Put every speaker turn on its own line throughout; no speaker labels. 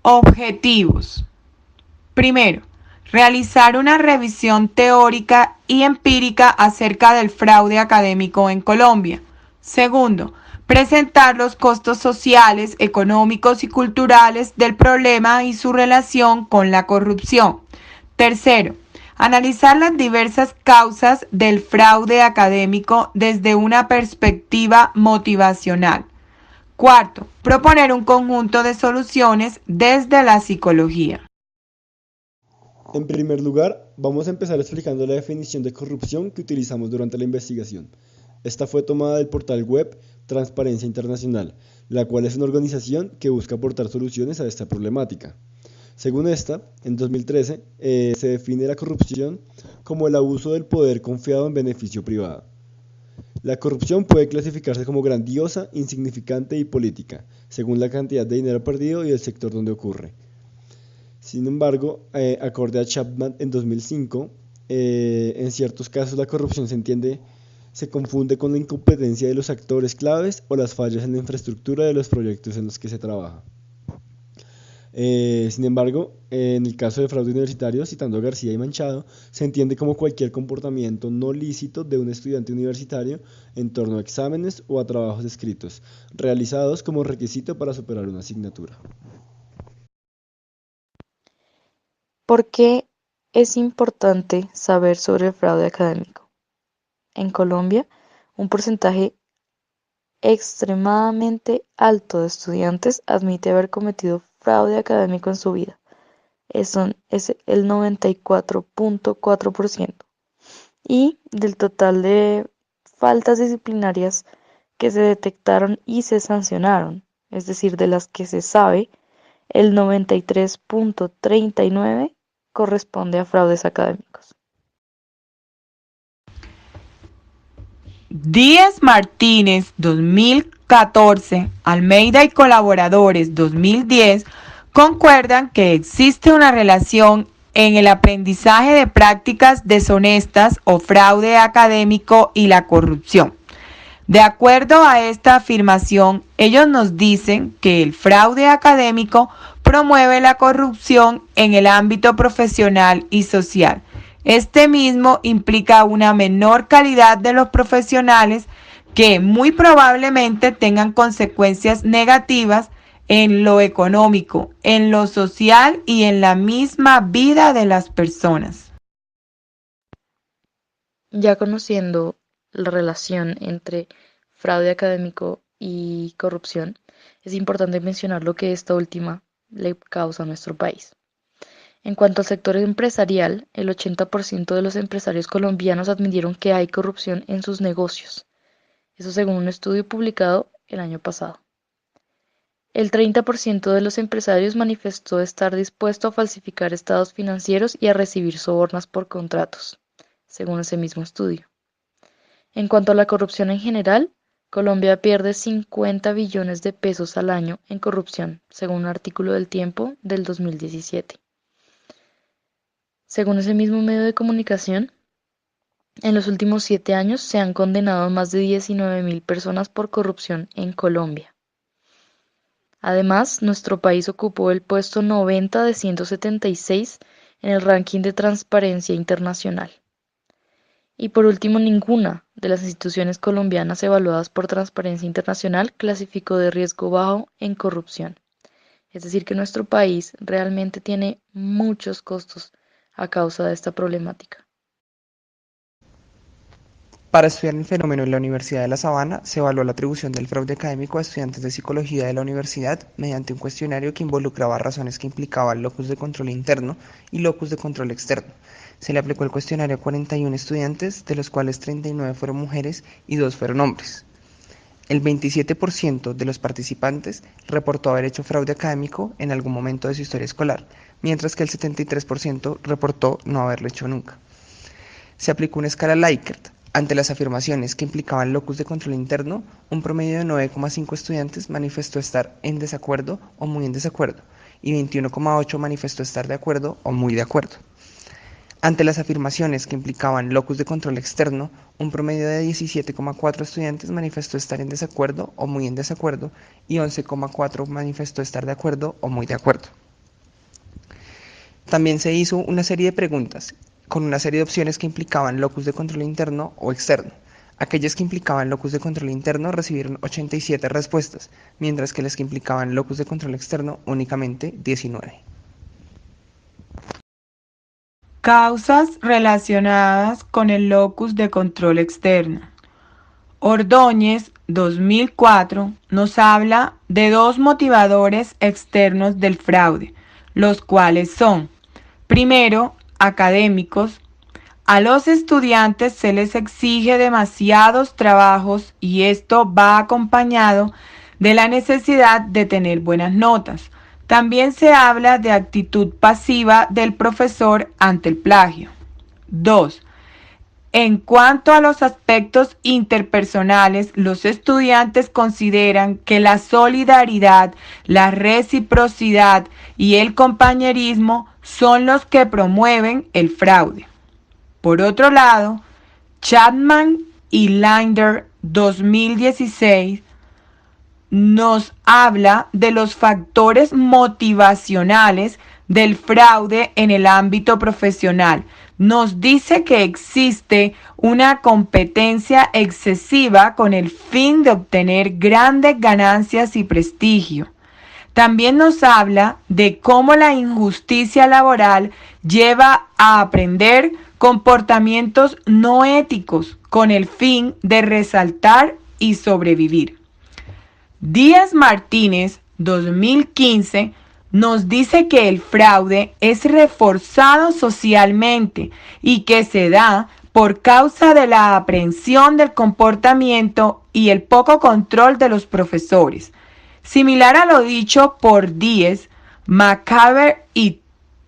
Objetivos. Primero, realizar una revisión teórica y empírica acerca del fraude académico en Colombia. Segundo, presentar los costos sociales, económicos y culturales del problema y su relación con la corrupción. Tercero, analizar las diversas causas del fraude académico desde una perspectiva motivacional. Cuarto, proponer un conjunto de soluciones desde la psicología.
En primer lugar, vamos a empezar explicando la definición de corrupción que utilizamos durante la investigación. Esta fue tomada del portal web Transparencia Internacional, la cual es una organización que busca aportar soluciones a esta problemática. Según esta, en 2013 se define la corrupción como el abuso del poder confiado en beneficio privado. La corrupción puede clasificarse como grandiosa, insignificante y política, según la cantidad de dinero perdido y el sector donde ocurre. Sin embargo, acorde a Chapman en 2005, en ciertos casos la corrupción se confunde con la incompetencia de los actores claves o las fallas en la infraestructura de los proyectos en los que se trabaja. Sin embargo, en el caso de fraude universitario, citando a García y Manchado, se entiende como cualquier comportamiento no lícito de un estudiante universitario en torno a exámenes o a trabajos escritos, realizados como requisito para superar una asignatura.
¿Por qué es importante saber sobre el fraude académico? En Colombia, un porcentaje extremadamente alto de estudiantes admite haber cometido fraude académico en su vida. Es el 94.4%. Y del total de faltas disciplinarias que se detectaron y se sancionaron, es decir, de las que se sabe, el 93.39% corresponde a fraudes académicos.
Díaz Martínez 2014, Almeida y colaboradores 2010 concuerdan que existe una relación en el aprendizaje de prácticas deshonestas o fraude académico y la corrupción. De acuerdo a esta afirmación, ellos nos dicen que el fraude académico promueve la corrupción en el ámbito profesional y social. Este mismo implica una menor calidad de los profesionales que muy probablemente tengan consecuencias negativas en lo económico, en lo social y en la misma vida de las personas.
Ya conociendo la relación entre fraude académico y corrupción, es importante mencionar lo que esta última le causa a nuestro país. En cuanto al sector empresarial, el 80% de los empresarios colombianos admitieron que hay corrupción en sus negocios. Eso según un estudio publicado el año pasado. El 30% de los empresarios manifestó estar dispuesto a falsificar estados financieros y a recibir sobornos por contratos, según ese mismo estudio. En cuanto a la corrupción en general, Colombia pierde 50 billones de pesos al año en corrupción, según un artículo del Tiempo del 2017. Según ese mismo medio de comunicación, en los últimos 7 años se han condenado a más de 19.000 personas por corrupción en Colombia. Además, nuestro país ocupó el puesto 90 de 176 en el ranking de Transparencia Internacional. Y por último, ninguna de las instituciones colombianas evaluadas por Transparencia Internacional clasificó de riesgo bajo en corrupción. Es decir, que nuestro país realmente tiene muchos costos a causa de esta problemática.
Para estudiar el fenómeno en la Universidad de La Sabana, se evaluó la atribución del fraude académico a estudiantes de psicología de la universidad mediante un cuestionario que involucraba razones que implicaban locus de control interno y locus de control externo. Se le aplicó el cuestionario a 41 estudiantes, de los cuales 39 fueron mujeres y 2 fueron hombres. El 27% de los participantes reportó haber hecho fraude académico en algún momento de su historia escolar, mientras que el 73% reportó no haberlo hecho nunca. Se aplicó una escala Likert. Ante las afirmaciones que implicaban locus de control interno, un promedio de 9,5 estudiantes manifestó estar en desacuerdo o muy en desacuerdo, y 21,8 manifestó estar de acuerdo o muy de acuerdo. Ante las afirmaciones que implicaban locus de control externo, un promedio de 17,4 estudiantes manifestó estar en desacuerdo o muy en desacuerdo, y 11,4 manifestó estar de acuerdo o muy de acuerdo. También se hizo una serie de preguntas con una serie de opciones que implicaban locus de control interno o externo. Aquellas que implicaban locus de control interno recibieron 87 respuestas, mientras que las que implicaban locus de control externo únicamente 19.
Causas relacionadas con el locus de control externo. Ordóñez, 2004, nos habla de dos motivadores externos del fraude, los cuales son, primero, académicos. A los estudiantes se les exige demasiados trabajos y esto va acompañado de la necesidad de tener buenas notas. También se habla de actitud pasiva del profesor ante el plagio. 2. En cuanto a los aspectos interpersonales, los estudiantes consideran que la solidaridad, la reciprocidad y el compañerismo son los que promueven el fraude. Por otro lado, Chapman y Linder, 2016, nos habla de los factores motivacionales del fraude en el ámbito profesional. Nos dice que existe una competencia excesiva con el fin de obtener grandes ganancias y prestigio. También nos habla de cómo la injusticia laboral lleva a aprender comportamientos no éticos con el fin de resaltar y sobrevivir. Díaz Martínez, 2015, nos dice que el fraude es reforzado socialmente y que se da por causa de la aprehensión del comportamiento y el poco control de los profesores. Similar a lo dicho por Díez, Macaber y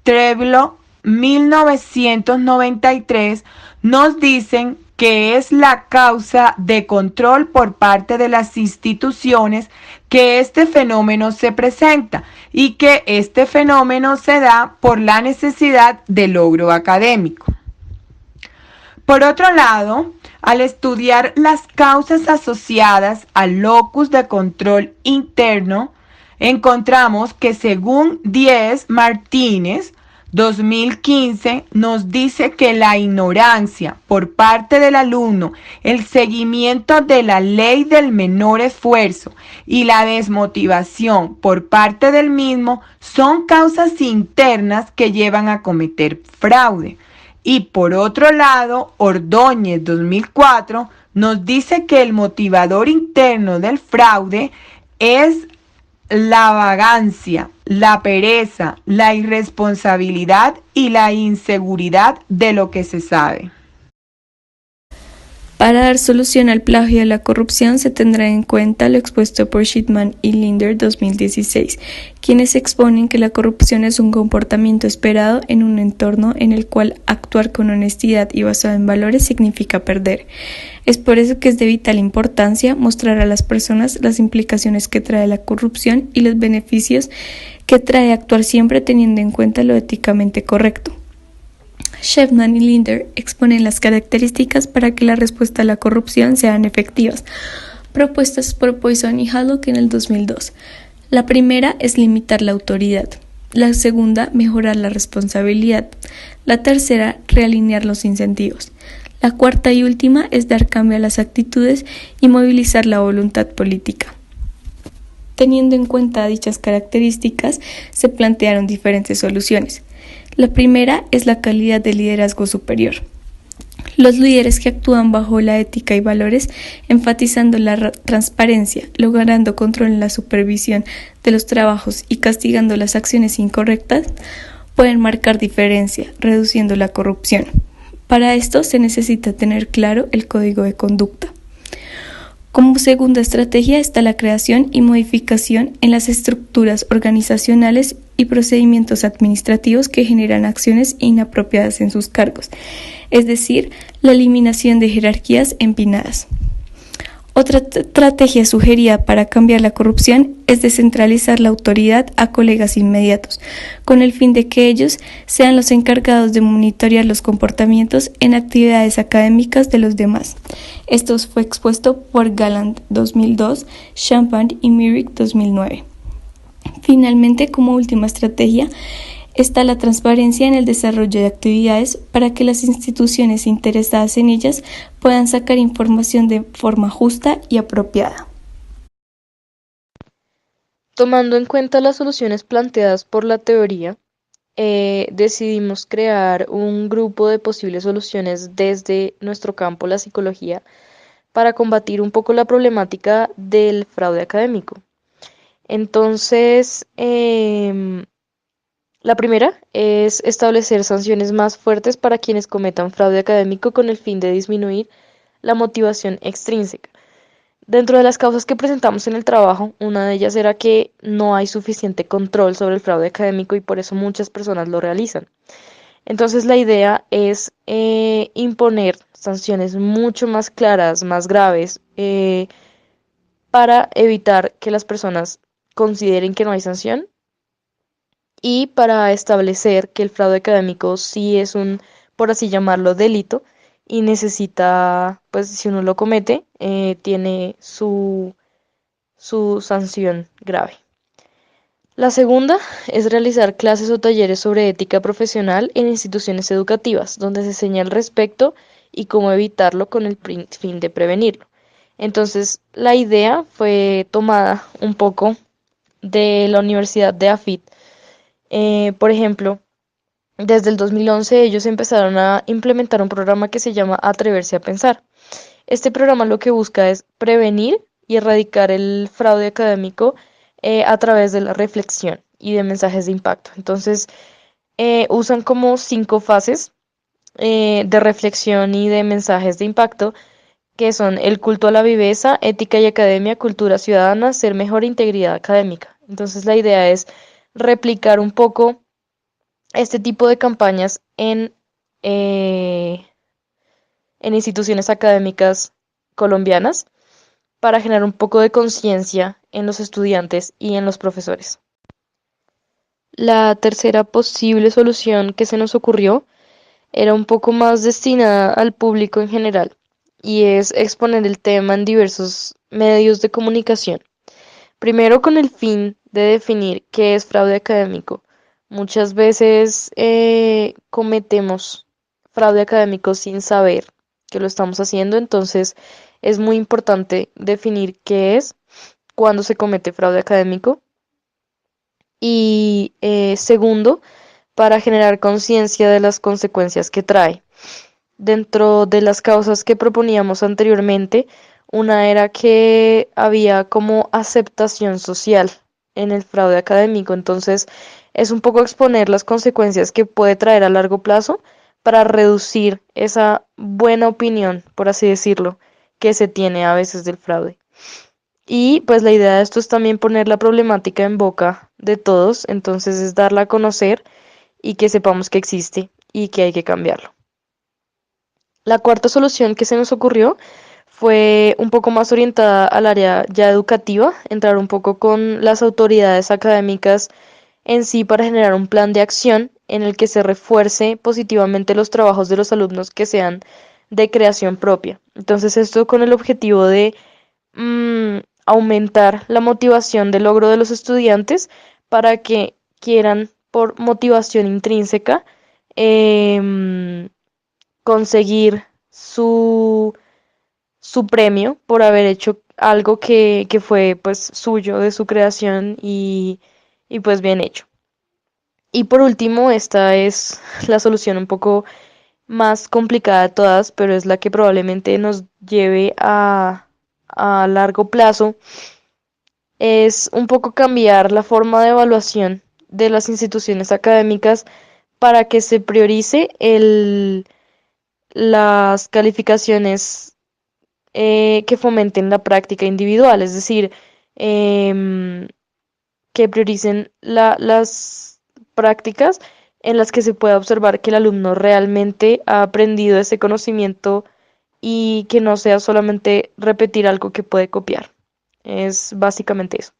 Treblo, 1993, nos dicen que es la causa de control por parte de las instituciones que este fenómeno se presenta y que este fenómeno se da por la necesidad de logro académico. Por otro lado, al estudiar las causas asociadas al locus de control interno, encontramos que según Díaz Martínez, 2015, nos dice que la ignorancia por parte del alumno, el seguimiento de la ley del menor esfuerzo y la desmotivación por parte del mismo son causas internas que llevan a cometer fraude. Y por otro lado, Ordóñez, 2004, nos dice que el motivador interno del fraude es la vagancia, la pereza, la irresponsabilidad y la inseguridad de lo que se sabe.
Para dar solución al plagio y a la corrupción se tendrá en cuenta lo expuesto por Chapman y Linder 2016, quienes exponen que la corrupción es un comportamiento esperado en un entorno en el cual actuar con honestidad y basado en valores significa perder. Es por eso que es de vital importancia mostrar a las personas las implicaciones que trae la corrupción y los beneficios que trae actuar siempre teniendo en cuenta lo éticamente correcto. Chapman y Linder exponen las características para que la respuesta a la corrupción sean efectivas, propuestas por Poisson y Hallock en el 2002. La primera es limitar la autoridad, la segunda, mejorar la responsabilidad, la tercera, realinear los incentivos. La cuarta y última es dar cambio a las actitudes y movilizar la voluntad política. Teniendo en cuenta dichas características, se plantearon diferentes soluciones. La primera es la calidad de liderazgo superior. Los líderes que actúan bajo la ética y valores, enfatizando la transparencia, logrando control en la supervisión de los trabajos y castigando las acciones incorrectas, pueden marcar diferencia, reduciendo la corrupción. Para esto se necesita tener claro el código de conducta. Como segunda estrategia está la creación y modificación en las estructuras organizacionales y procedimientos administrativos que generan acciones inapropiadas en sus cargos, es decir, la eliminación de jerarquías empinadas. Otra estrategia sugerida para cambiar la corrupción es descentralizar la autoridad a colegas inmediatos, con el fin de que ellos sean los encargados de monitorear los comportamientos en actividades académicas de los demás. Esto fue expuesto por Galland 2002, Champagne y Myrick 2009. Finalmente, como última estrategia, está la transparencia en el desarrollo de actividades para que las instituciones interesadas en ellas puedan sacar información de forma justa y apropiada.
Tomando en cuenta las soluciones planteadas por la teoría, decidimos crear un grupo de posibles soluciones desde nuestro campo, la psicología, para combatir un poco la problemática del fraude académico. Entonces, la primera es establecer sanciones más fuertes para quienes cometan fraude académico con el fin de disminuir la motivación extrínseca. Dentro de las causas que presentamos en el trabajo, una de ellas era que no hay suficiente control sobre el fraude académico y por eso muchas personas lo realizan. Entonces la idea es imponer sanciones mucho más claras, más graves, para evitar que las personas consideren que no hay sanción y para establecer que el fraude académico sí es un, por así llamarlo, delito y necesita, pues si uno lo comete, tiene su sanción grave. La segunda es realizar clases o talleres sobre ética profesional en instituciones educativas, donde se enseña al respecto y cómo evitarlo con el fin de prevenirlo. Entonces, la idea fue tomada un poco de la Universidad de AFIT. Por ejemplo, desde el 2011 ellos empezaron a implementar un programa que se llama Atreverse a Pensar. Este programa lo que busca es prevenir y erradicar el fraude académico a través de la reflexión y de mensajes de impacto. Entonces, usan como 5 fases de reflexión y de mensajes de impacto, que son el culto a la viveza, ética y academia, cultura ciudadana, ser mejor e integridad académica. Entonces, la idea es replicar un poco este tipo de campañas en instituciones académicas colombianas para generar un poco de conciencia en los estudiantes y en los profesores. La tercera posible solución que se nos ocurrió era un poco más destinada al público en general y es exponer el tema en diversos medios de comunicación. Primero con el fin de definir qué es fraude académico. Muchas veces cometemos fraude académico sin saber que lo estamos haciendo, entonces es muy importante definir qué es, cuándo se comete fraude académico. Y segundo, para generar conciencia de las consecuencias que trae. Dentro de las causas que proponíamos anteriormente, una era que había como aceptación social en el fraude académico, entonces es un poco exponer las consecuencias que puede traer a largo plazo para reducir esa buena opinión, por así decirlo, que se tiene a veces del fraude. Y pues la idea de esto es también poner la problemática en boca de todos, entonces es darla a conocer y que sepamos que existe y que hay que cambiarlo. La cuarta solución que se nos ocurrió fue un poco más orientada al área ya educativa, entrar un poco con las autoridades académicas en sí para generar un plan de acción en el que se refuerce positivamente los trabajos de los alumnos que sean de creación propia. Entonces esto con el objetivo de aumentar la motivación de logro de los estudiantes para que quieran por motivación intrínseca conseguir su premio por haber hecho algo que fue pues suyo de su creación y pues bien hecho. Y por último, esta es la solución un poco más complicada de todas, pero es la que probablemente nos lleve a largo plazo, es un poco cambiar la forma de evaluación de las instituciones académicas para que se priorice las calificaciones que fomenten la práctica individual, es decir, que prioricen las prácticas en las que se pueda observar que el alumno realmente ha aprendido ese conocimiento y que no sea solamente repetir algo que puede copiar. Es básicamente eso.